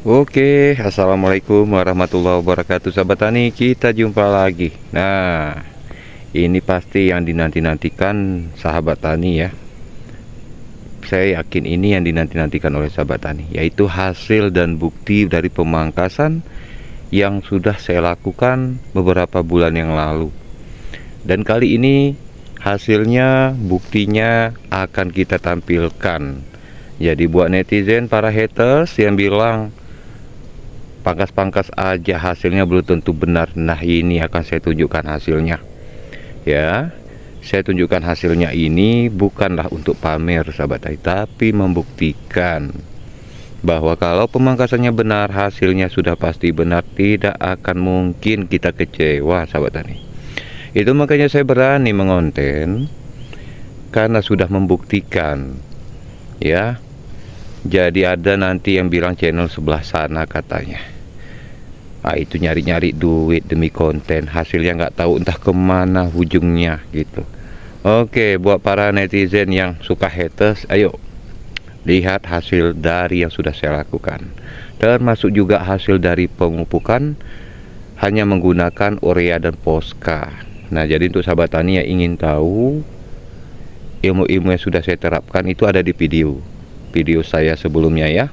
Oke, assalamualaikum warahmatullahi wabarakatuh, sahabat tani. Kita jumpa lagi. Nah, ini pasti yang dinanti-nantikan sahabat tani ya. Saya yakin ini yang dinanti-nantikan oleh sahabat tani, yaitu hasil dan bukti dari pemangkasan yang sudah saya lakukan beberapa bulan yang lalu. Dan kali ini hasilnya, buktinya akan kita tampilkan. Jadi buat netizen, para haters yang bilang pangkas-pangkas aja hasilnya belum tentu benar, nah ini akan saya tunjukkan hasilnya ya. Saya tunjukkan hasilnya ini bukanlah untuk pamer sahabat tani, tapi membuktikan bahwa kalau pemangkasannya benar, hasilnya sudah pasti benar, tidak akan mungkin kita kecewa sahabat tani. Itu makanya saya berani mengonten, karena sudah membuktikan ya. Jadi ada nanti yang bilang channel sebelah sana katanya, itu nyari-nyari duit demi konten, hasilnya nggak tahu entah kemana ujungnya gitu. Oke, buat para netizen yang suka haters, ayo lihat hasil dari yang sudah saya lakukan, termasuk juga hasil dari pemupukan hanya menggunakan urea dan Posca. Nah, jadi untuk sahabat tani yang ingin tahu ilmu-ilmu yang sudah saya terapkan, itu ada di video saya sebelumnya ya.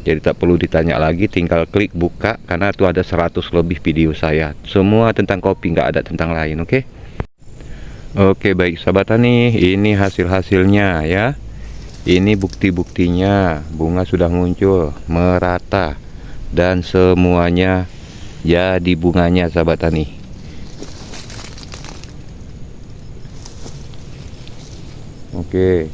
Jadi tak perlu ditanya lagi, tinggal klik buka, karena itu ada 100 lebih video saya, semua tentang kopi, nggak ada tentang lain. Oke, baik sahabat tani, ini hasilnya ya. Ini bukti-buktinya, bunga sudah muncul merata dan semuanya jadi bunganya sahabat tani. Oke,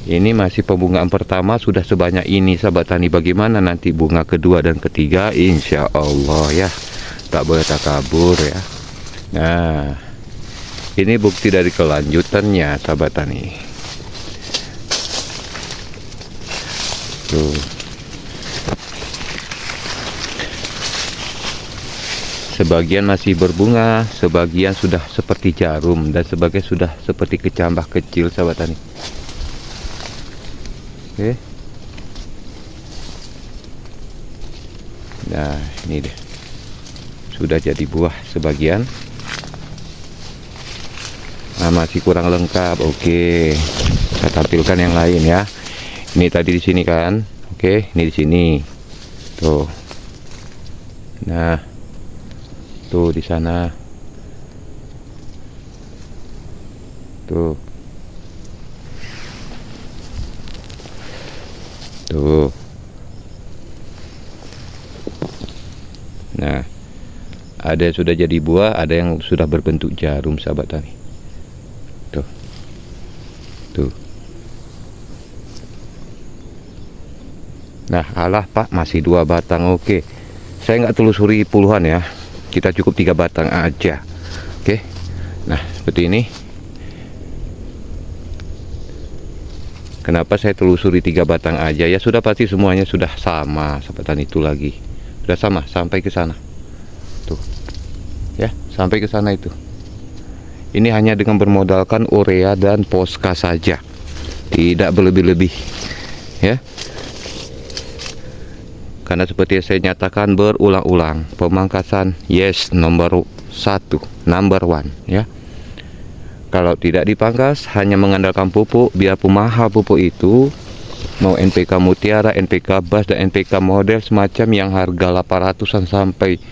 ini masih pembungaan pertama sudah sebanyak ini sahabat tani. Bagaimana nanti bunga kedua dan ketiga, insya Allah ya, tak boleh takabur ya. Nah, ini bukti dari kelanjutannya sahabat tani. Tuh, sebagian masih berbunga, sebagian sudah seperti jarum, dan sebagian sudah seperti kecambah kecil sahabat tani. Oke. Nah, ini deh, sudah jadi buah sebagian. Nah, masih kurang lengkap. Oke, saya tampilkan yang lain ya. Ini tadi di sini kan. Oke, ini di sini. Tuh. Nah, tuh di sana. Tuh. Tuh. Nah, ada yang sudah jadi buah, ada yang sudah berbentuk jarum sahabat tani. Tuh. Tuh. Nah, alah Pak, masih 2 batang. Oke, saya nggak telusuri puluhan ya, kita cukup 3 batang aja. Oke. Nah, seperti ini. Kenapa saya telusuri 3 batang aja ya? Sudah pasti semuanya sudah sama sahabat tani. Itu lagi sudah sama sampai ke sana tuh ya, sampai ke sana itu. Ini hanya dengan bermodalkan urea dan Posca saja, tidak berlebih-lebih ya. Karena seperti yang saya nyatakan berulang-ulang, pemangkasan yes nomor 1, number 1 ya. Kalau tidak dipangkas, hanya mengandalkan pupuk, biarpun mahal pupuk itu, mau NPK Mutiara, NPK Bas, dan NPK model semacam yang harga 800-an sampai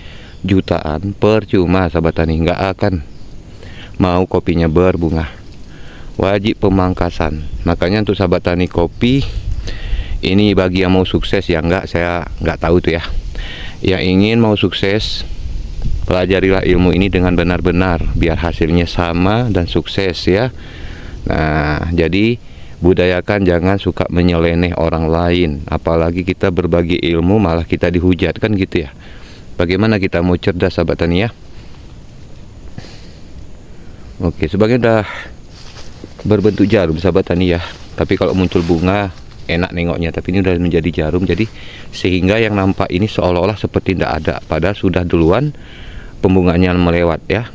jutaan, percuma sahabat tani, nggak akan mau kopinya berbunga. Wajib pemangkasan. Makanya untuk sahabat tani kopi ini, bagi yang mau sukses ya, saya nggak tahu tuh ya, yang ingin mau sukses, pelajarilah ilmu ini dengan benar-benar biar hasilnya sama dan sukses ya. Nah, jadi budayakan jangan suka menyeleneh orang lain, apalagi kita berbagi ilmu malah kita dihujat kan gitu ya. Bagaimana kita mau cerdas sahabat tani ya. Oke, sebagian udah berbentuk jarum sahabat tani ya, tapi kalau muncul bunga enak nengoknya, tapi ini udah menjadi jarum, jadi sehingga yang nampak ini seolah-olah seperti tidak ada, padahal sudah duluan pembunganya melewat ya.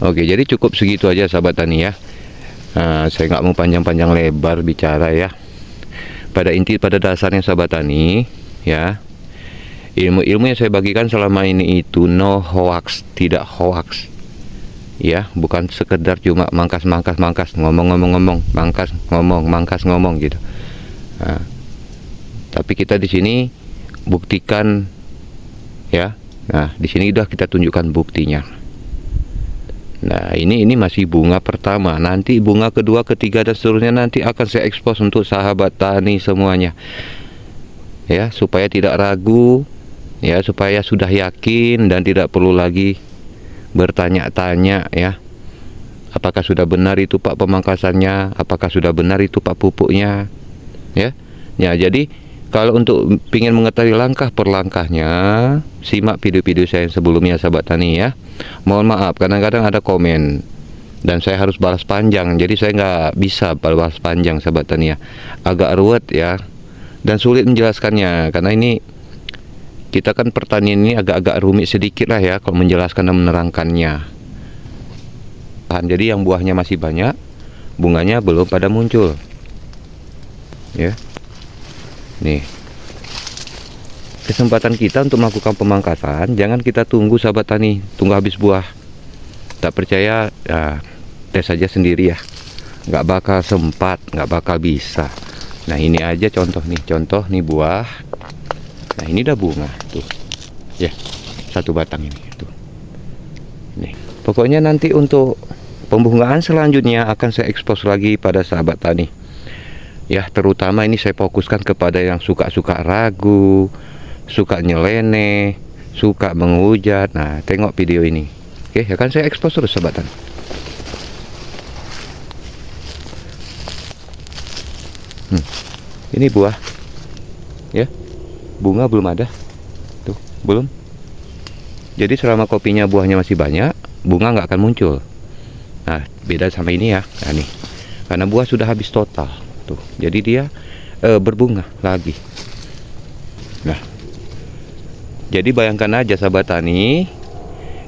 Oke, jadi cukup segitu aja sahabat tani ya. Saya nggak mau panjang-panjang lebar bicara ya. pada dasarnya sahabat tani ya, ilmu-ilmu yang saya bagikan selama ini itu no hoax, tidak hoax ya, bukan sekedar cuma mangkas ngomong mangkas ngomong gitu. Nah, tapi kita di sini buktikan ya. Nah, di sini udah kita tunjukkan buktinya. Nah, ini masih bunga pertama. Nanti bunga kedua, ketiga dan seterusnya nanti akan saya ekspos untuk sahabat tani semuanya. Ya, supaya tidak ragu, ya, supaya sudah yakin dan tidak perlu lagi bertanya-tanya ya. Apakah sudah benar itu Pak pemangkasannya? Apakah sudah benar itu Pak pupuknya? Ya. Ya, jadi kalau untuk ingin mengetahui langkah per langkahnya, simak video-video saya yang sebelumnya sahabat tani ya. Mohon maaf, kadang-kadang ada komen dan saya harus balas panjang, jadi saya nggak bisa balas panjang sahabat tani ya. Agak ruwet ya, dan sulit menjelaskannya, karena ini kita kan pertanian ini agak-agak rumit sedikit lah ya kalau menjelaskan dan menerangkannya. Jadi yang buahnya masih banyak, bunganya belum pada muncul ya. Nih, kesempatan kita untuk melakukan pemangkasan, jangan kita tunggu sahabat tani, tunggu habis buah. Tak percaya ya, tes saja sendiri ya, nggak bakal sempat, nggak bakal bisa. Nah, ini aja contoh nih buah. Nah, ini udah bunga tuh ya, satu batang ini tuh. Nih, pokoknya nanti untuk pembungaan selanjutnya akan saya ekspos lagi pada sahabat tani ya, terutama ini saya fokuskan kepada yang suka-suka ragu, suka nyeleneh, suka menghujat. Nah, tengok video ini. Oke, akan saya ekspos terus sahabat tani. Ini buah ya, bunga belum ada tuh, belum. Jadi selama kopinya buahnya masih banyak, bunga nggak akan muncul. Nah, beda sama ini ya. Nah, nih, karena buah sudah habis total tuh, jadi dia berbunga lagi. Nah, jadi bayangkan aja sahabat tani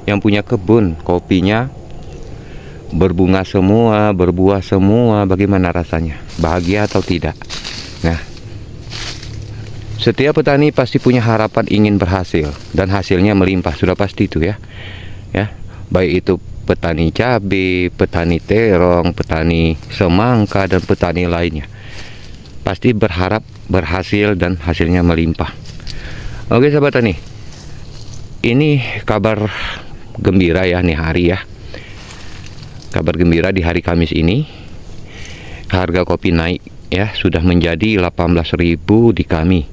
yang punya kebun kopinya berbunga semua, berbuah semua, bagaimana rasanya? Bahagia atau tidak? Nah, setiap petani pasti punya harapan ingin berhasil dan hasilnya melimpah, sudah pasti itu ya. Ya, baik itu petani cabai, petani terong, petani semangka dan petani lainnya, pasti berharap berhasil dan hasilnya melimpah. Oke sahabat tani, ini kabar gembira ya nih hari ya. Kabar gembira di hari Kamis ini, harga kopi naik ya, sudah menjadi 18.000 di kami.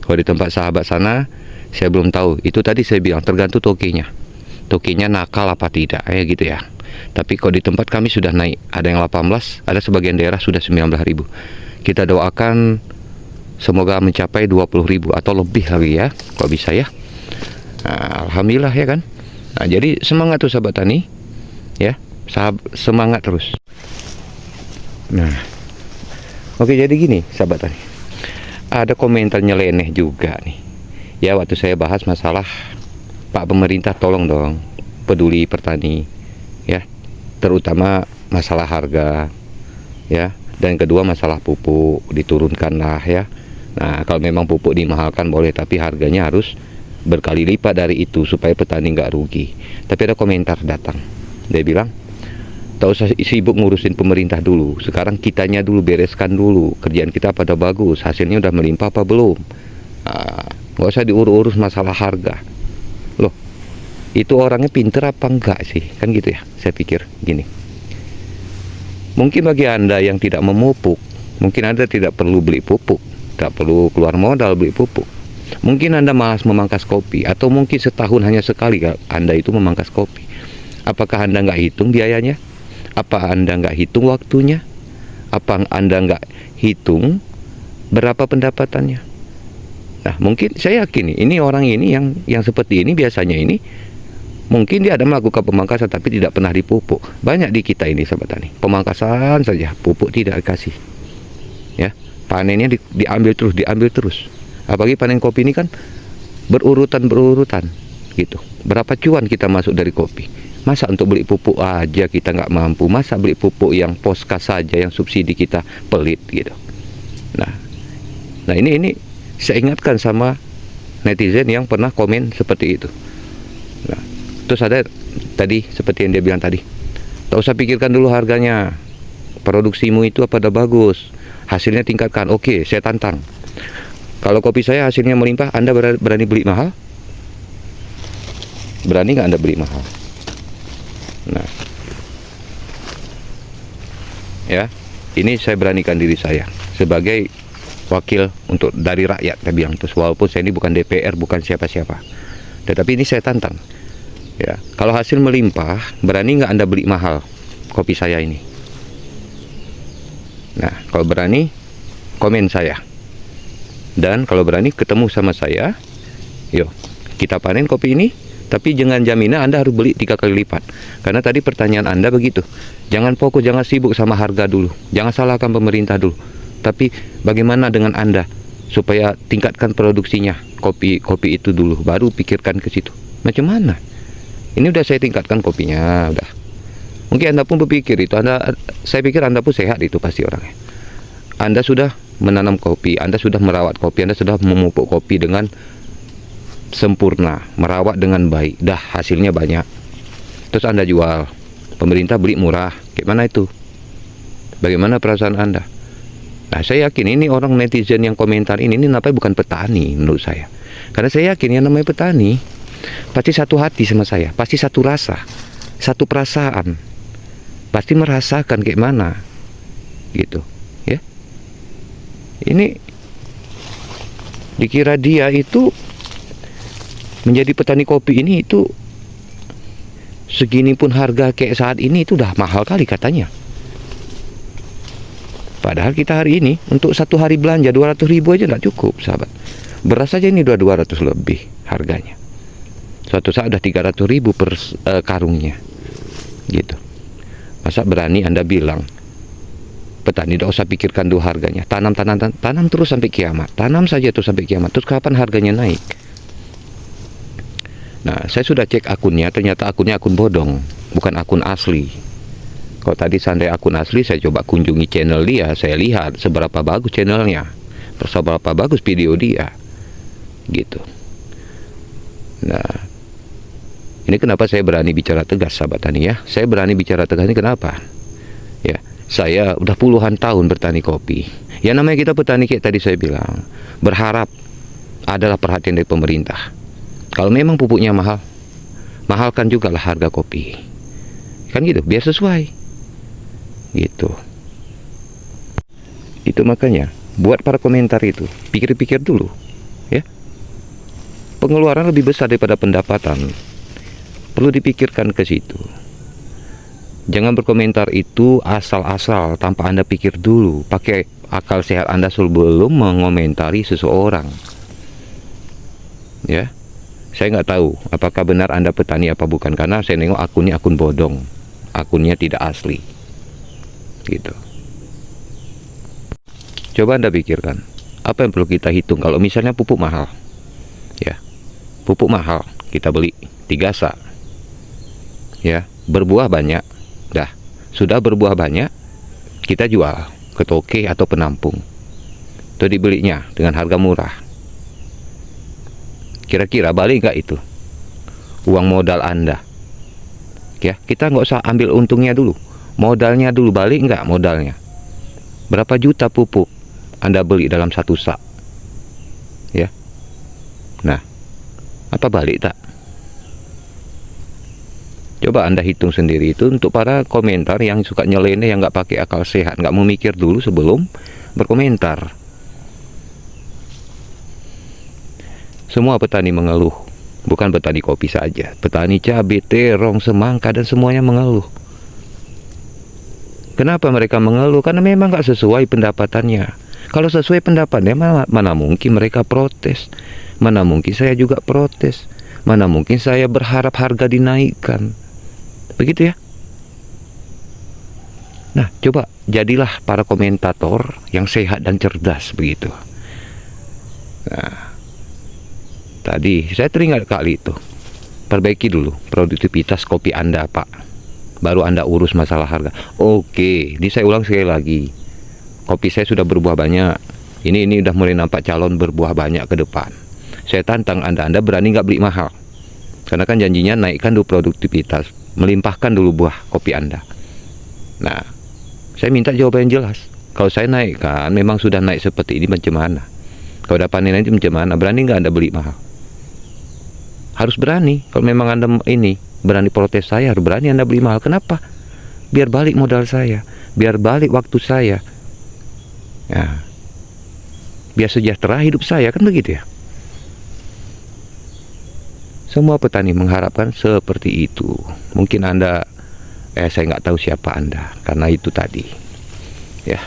Kalau di tempat sahabat sana saya belum tahu, itu tadi saya bilang tergantung tokinya nakal apa tidak ya gitu ya. Tapi kalau di tempat kami sudah naik, ada yang 18, ada sebagian daerah sudah 19.000. Kita doakan semoga mencapai 20.000 atau lebih lagi ya, kalau bisa ya. Nah, alhamdulillah ya kan. Nah, jadi semangat tuh sahabat tani ya, semangat terus. Nah, oke, jadi gini sahabat tani, ada komentar nyeleneh juga nih ya, waktu saya bahas masalah Pak pemerintah tolong dong peduli petani ya, terutama masalah harga ya, dan kedua masalah pupuk diturunkan lah ya. Nah, kalau memang pupuk dimahalkan boleh, tapi harganya harus berkali lipat dari itu supaya petani nggak rugi. Tapi ada komentar datang, dia bilang tak usah sibuk ngurusin pemerintah dulu, sekarang kitanya dulu bereskan dulu, kerjaan kita pada bagus, hasilnya udah melimpah apa belum. Nggak usah diurus-urus masalah harga. Loh, itu orangnya pinter apa enggak sih? Kan gitu ya, saya pikir gini. Mungkin bagi Anda yang tidak memupuk, mungkin Anda tidak perlu beli pupuk, tidak perlu keluar modal beli pupuk. Mungkin Anda malas memangkas kopi, atau mungkin setahun hanya sekali Anda itu memangkas kopi. Apakah Anda nggak hitung biayanya? Apa Anda nggak hitung waktunya? Apa Anda nggak hitung berapa pendapatannya? Nah, mungkin saya yakin ini orang ini yang seperti ini biasanya ini mungkin dia ada melakukan pemangkasan tapi tidak pernah dipupuk. Banyak di kita ini sahabat tani, pemangkasan saja, pupuk tidak dikasih. Ya, panennya diambil terus. Apalagi panen kopi ini kan berurutan gitu. Berapa cuan kita masuk dari kopi? Masa untuk beli pupuk aja kita nggak mampu? Masa beli pupuk yang poskas saja yang subsidi kita pelit gitu? Nah, Nah ini saya ingatkan sama netizen yang pernah komen seperti itu. Nah, terus ada tadi seperti yang dia bilang tadi, tak usah pikirkan dulu harganya, produksimu itu apa udah bagus, hasilnya tingkatkan. Oke, saya tantang, kalau kopi saya hasilnya melimpah, Anda berani beli mahal? Berani nggak Anda beli mahal? Nah, ya, ini saya beranikan diri saya sebagai wakil untuk dari rakyat, saya bilang terus, walaupun saya ini bukan DPR, bukan siapa-siapa, tetapi ini saya tantang. Ya, kalau hasil melimpah, berani nggak Anda beli mahal kopi saya ini? Nah, kalau berani, komen saya. Dan kalau berani ketemu sama saya, yuk kita panen kopi ini. Tapi dengan jaminan Anda harus beli 3 kali lipat. Karena tadi pertanyaan Anda begitu. Jangan fokus, jangan sibuk sama harga dulu. Jangan salahkan pemerintah dulu. Tapi bagaimana dengan Anda supaya tingkatkan produksinya kopi itu dulu, baru pikirkan ke situ. Macam mana? Ini udah saya tingkatkan kopinya, udah. Mungkin Anda pun berpikir itu, saya pikir Anda pun sehat itu pasti orangnya. Anda sudah menanam kopi, Anda sudah merawat kopi, Anda sudah memupuk kopi dengan sempurna, merawat dengan baik, dah hasilnya banyak. Terus Anda jual, pemerintah beli murah, gimana itu? Bagaimana perasaan Anda? Nah, saya yakin ini orang netizen yang komentar ini namanya bukan petani menurut saya. Karena saya yakin yang namanya petani pasti satu hati sama saya, pasti satu rasa, satu perasaan, pasti merasakan kayak mana, gitu, ya. Ini dikira dia itu menjadi petani kopi ini itu segini pun harga kayak saat ini itu udah mahal kali katanya. Padahal kita hari ini untuk satu hari belanja 200.000 aja nggak cukup, sahabat. Beras aja ini udah 200 lebih harganya. Suatu saat udah 300.000 per karungnya, gitu. Masa berani Anda bilang petani tidak usah pikirkan dulu harganya, tanam terus sampai kiamat, tanam saja terus sampai kiamat. Terus kapan harganya naik? Nah, saya sudah cek akunnya, ternyata akunnya akun bodong, bukan akun asli. Kalau tadi seandainya akun asli, saya coba kunjungi channel dia, saya lihat seberapa bagus channelnya, terus seberapa bagus video dia, gitu. Nah, ini kenapa saya berani bicara tegas, sahabat tani ya. Saya berani bicara tegas ini kenapa? Ya, saya udah puluhan tahun bertani kopi. Ya namanya kita petani kayak tadi saya bilang, berharap adalah perhatian dari pemerintah. Kalau memang pupuknya mahal, mahalkan juga lah harga kopi. Kan gitu, biar sesuai. Gitu. Itu makanya buat para komentar itu pikir-pikir dulu, ya. Pengeluaran lebih besar daripada pendapatan, perlu dipikirkan ke situ. Jangan berkomentar itu asal-asal tanpa Anda pikir dulu, pakai akal sehat Anda sebelum mengomentari seseorang, ya. Saya nggak tahu apakah benar Anda petani apa bukan, karena saya nengok akunnya akun bodong, akunnya tidak asli, gitu. Coba Anda pikirkan, apa yang perlu kita hitung kalau misalnya pupuk mahal, ya, pupuk mahal kita beli 3 sak, ya, berbuah banyak, dah, sudah berbuah banyak, kita jual ke toke atau penampung, itu dibelinya dengan harga murah. Kira-kira balik nggak itu uang modal Anda? Ya, kita nggak usah ambil untungnya dulu, modalnya dulu, balik nggak modalnya? Berapa juta pupuk Anda beli dalam 1 sak? Ya, nah, apa balik tak? Coba Anda hitung sendiri. Itu untuk para komentar yang suka nyeleneh, yang nggak pakai akal sehat, nggak memikir dulu sebelum berkomentar. Semua petani mengeluh, bukan petani kopi saja, petani cabai, terong, semangka, dan semuanya mengeluh. Kenapa mereka mengeluh? Karena memang nggak sesuai pendapatannya. Kalau sesuai pendapatannya, mana mungkin mereka protes, mana mungkin saya juga protes, mana mungkin saya berharap harga dinaikkan. Begitu ya. Nah, coba jadilah para komentator yang sehat dan cerdas begitu. Nah, tadi saya teringat kali itu, perbaiki dulu produktivitas kopi Anda, Pak, baru Anda urus masalah harga. Oke, ini saya ulang sekali lagi, kopi saya sudah berbuah banyak, Ini udah mulai nampak calon berbuah banyak ke depan. Saya tantang Anda berani nggak beli mahal? Karena kan janjinya naikkan dulu produktivitas, melimpahkan dulu buah kopi Anda. Nah, saya minta jawaban yang jelas. Kalau saya naikkan, memang sudah naik seperti ini, macam mana? Kalau udah panen nanti macam mana? Berani nggak Anda beli mahal? Harus berani. Kalau memang Anda ini berani protes saya, harus berani Anda beli mahal. Kenapa? Biar balik modal saya, biar balik waktu saya. Ya, biar sejahtera hidup saya, kan begitu ya. Semua petani mengharapkan seperti itu. Mungkin Anda, saya nggak tahu siapa Anda, karena itu tadi. Ya,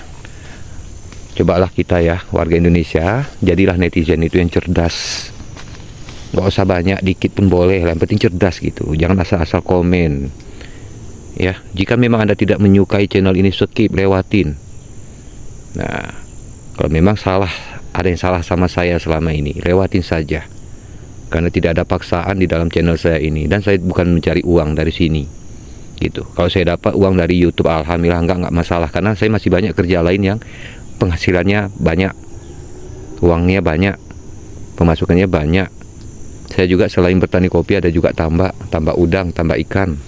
cobalah kita ya, warga Indonesia, jadilah netizen itu yang cerdas. Nggak usah banyak, dikit pun boleh, yang penting cerdas gitu. Jangan asal-asal komen. Ya, jika memang Anda tidak menyukai channel ini, skip, lewatin. Nah, kalau memang salah, ada yang salah sama saya selama ini, lewatin saja. Karena tidak ada paksaan di dalam channel saya ini, dan saya bukan mencari uang dari sini. Gitu. Kalau saya dapat uang dari YouTube, alhamdulillah, nggak masalah, karena saya masih banyak kerja lain yang penghasilannya banyak, uangnya banyak, pemasukannya banyak. Saya juga selain bertani kopi ada juga tambak udang, tambak ikan.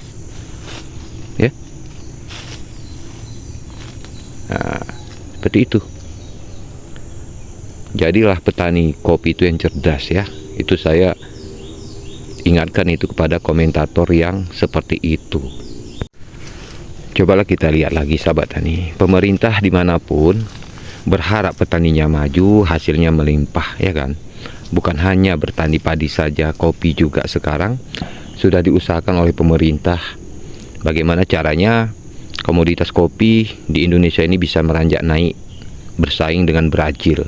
Ya. Nah, seperti itu. Jadilah petani kopi itu yang cerdas ya. Itu saya ingatkan itu kepada komentator yang seperti itu. Cobalah kita lihat lagi sahabat tani. Pemerintah dimanapun berharap petaninya maju, hasilnya melimpah, ya kan? Bukan hanya bertani padi saja, kopi juga sekarang sudah diusahakan oleh pemerintah. Bagaimana caranya komoditas kopi di Indonesia ini bisa meranjak naik, bersaing dengan Brazil,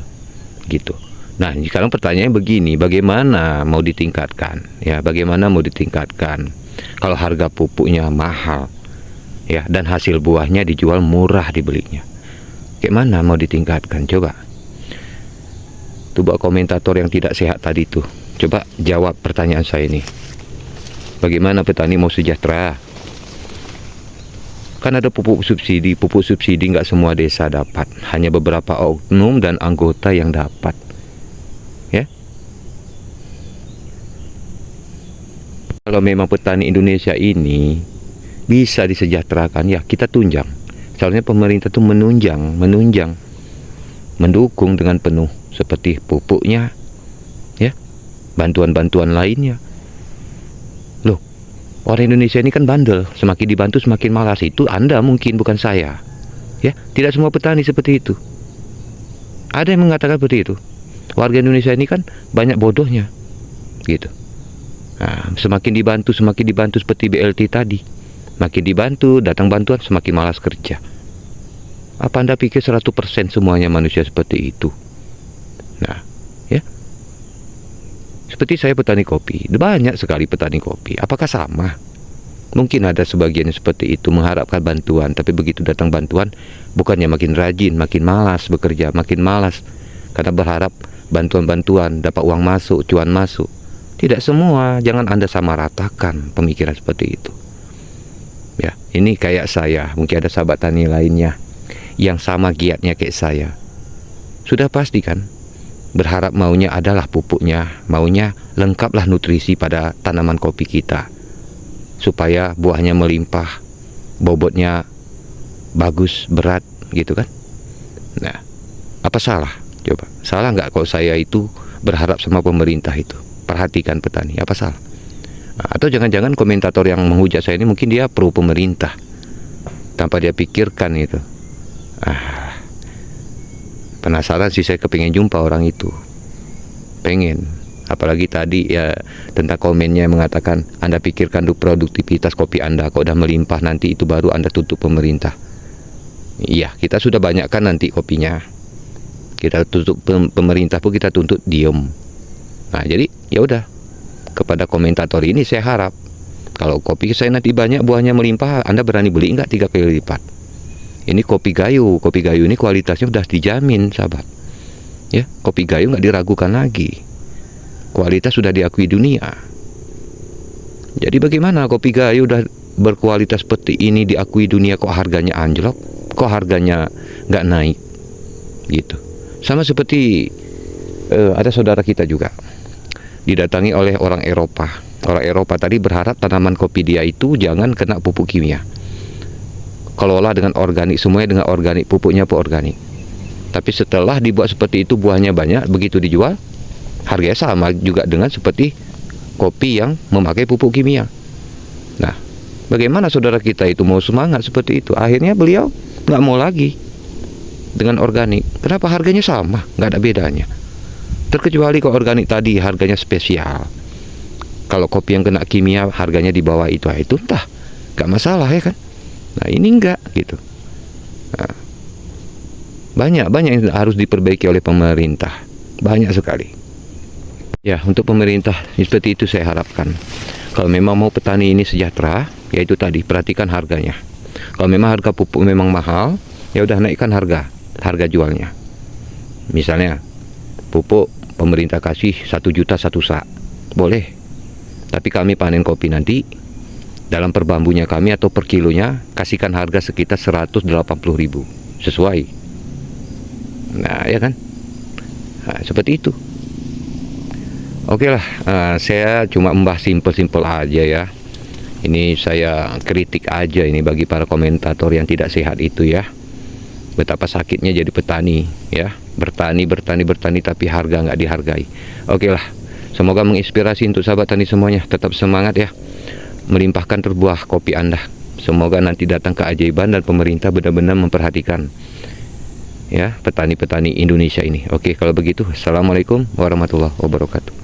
gitu. Nah, sekarang pertanyaannya begini, bagaimana mau ditingkatkan? Ya, bagaimana mau ditingkatkan kalau harga pupuknya mahal, ya, dan hasil buahnya dijual murah dibelinya? Gimana mau ditingkatkan? Coba. Tuh buat komentator yang tidak sehat tadi tuh, coba jawab pertanyaan saya ini. Bagaimana petani mau sejahtera? Kan ada pupuk subsidi nggak semua desa dapat, hanya beberapa oknum dan anggota yang dapat. Ya. Kalau memang petani Indonesia ini bisa disejahterakan, ya kita tunjang. Soalnya pemerintah tuh menunjang, mendukung dengan penuh, seperti pupuknya, ya, bantuan-bantuan lainnya. Loh, orang Indonesia ini kan bandel, semakin dibantu semakin malas. Itu Anda mungkin, bukan saya. Ya, tidak semua petani seperti itu. Ada yang mengatakan seperti itu. Warga Indonesia ini kan banyak bodohnya, gitu. Nah, semakin dibantu seperti BLT tadi. Makin dibantu, datang bantuan, semakin malas kerja. Apa Anda pikir 100% semuanya manusia seperti itu? Nah, ya. Seperti saya petani kopi, banyak sekali petani kopi. Apakah sama? Mungkin ada sebagian yang seperti itu, mengharapkan bantuan, tapi begitu datang bantuan, bukannya makin rajin, makin malas bekerja, makin malas. Karena berharap bantuan-bantuan, dapat uang masuk, cuan masuk. Tidak semua, jangan Anda samaratakan pemikiran seperti itu. Ya, ini kayak saya, mungkin ada sahabat tani lainnya yang sama giatnya kayak saya. Sudah pasti kan, berharap maunya adalah pupuknya, maunya lengkaplah nutrisi pada tanaman kopi kita, supaya buahnya melimpah, bobotnya bagus, berat, gitu kan. Nah, apa salah? Coba, salah nggak kalau saya itu berharap sama pemerintah itu? Perhatikan petani, apa salah? Atau jangan-jangan komentator yang menghujat saya ini mungkin dia pro pemerintah tanpa dia pikirkan itu. Penasaran sih saya, kepingin jumpa orang itu, pengen. Apalagi tadi ya tentang komennya yang mengatakan Anda pikirkan dulu produktivitas kopi Anda, kalau udah melimpah nanti itu baru Anda tutup pemerintah. Iya, kita sudah banyak kan nanti kopinya, kita tutup pemerintah pun kita tuntut diem. Nah, jadi ya udah, kepada komentator ini saya harap kalau kopi saya nanti banyak buahnya melimpah, Anda berani beli nggak 3 kali lipat? Ini kopi gayo ini kualitasnya sudah dijamin sahabat. Ya, kopi gayo nggak diragukan lagi, kualitas sudah diakui dunia. Jadi bagaimana kopi gayo udah berkualitas seperti ini diakui dunia, kok harganya anjlok, kok harganya nggak naik, gitu. Sama seperti ada saudara kita juga didatangi oleh orang Eropa. Orang Eropa tadi berharap tanaman kopi dia itu jangan kena pupuk kimia, kelola dengan organik, semuanya dengan organik, pupuknya pun organik. Tapi setelah dibuat seperti itu, buahnya banyak, begitu dijual harganya sama juga dengan seperti kopi yang memakai pupuk kimia. Nah, bagaimana saudara kita itu mau semangat seperti itu? Akhirnya beliau nggak mau lagi dengan organik. Kenapa? Harganya sama, nggak ada bedanya. Terkecuali kalau organik tadi harganya spesial. Kalau kopi yang kena kimia harganya di bawah itu entah, nggak masalah ya kan. Nah ini enggak gitu. Nah, banyak yang harus diperbaiki oleh pemerintah, banyak sekali. Ya, untuk pemerintah seperti itu saya harapkan. Kalau memang mau petani ini sejahtera, yaitu tadi perhatikan harganya. Kalau memang harga pupuk memang mahal, ya udah naikkan harga jualnya. Misalnya pupuk pemerintah kasih 1 juta 1 sak, boleh. Tapi kami panen kopi nanti, dalam per bambunya kami atau per kilonya kasihkan harga sekitar 180.000 sesuai. Nah ya kan, nah, seperti itu. Oke lah, saya cuma membahas simpel aja ya. Ini saya kritik aja ini bagi para komentator yang tidak sehat itu ya. Betapa sakitnya jadi petani ya, bertani tapi harga nggak dihargai. Oke lah, semoga menginspirasi untuk sahabat tani semuanya. Tetap semangat ya, melimpahkan terbuah kopi Anda. Semoga nanti datang keajaiban dan pemerintah benar-benar memperhatikan ya petani-petani Indonesia ini. Oke, kalau begitu, assalamualaikum warahmatullahi wabarakatuh.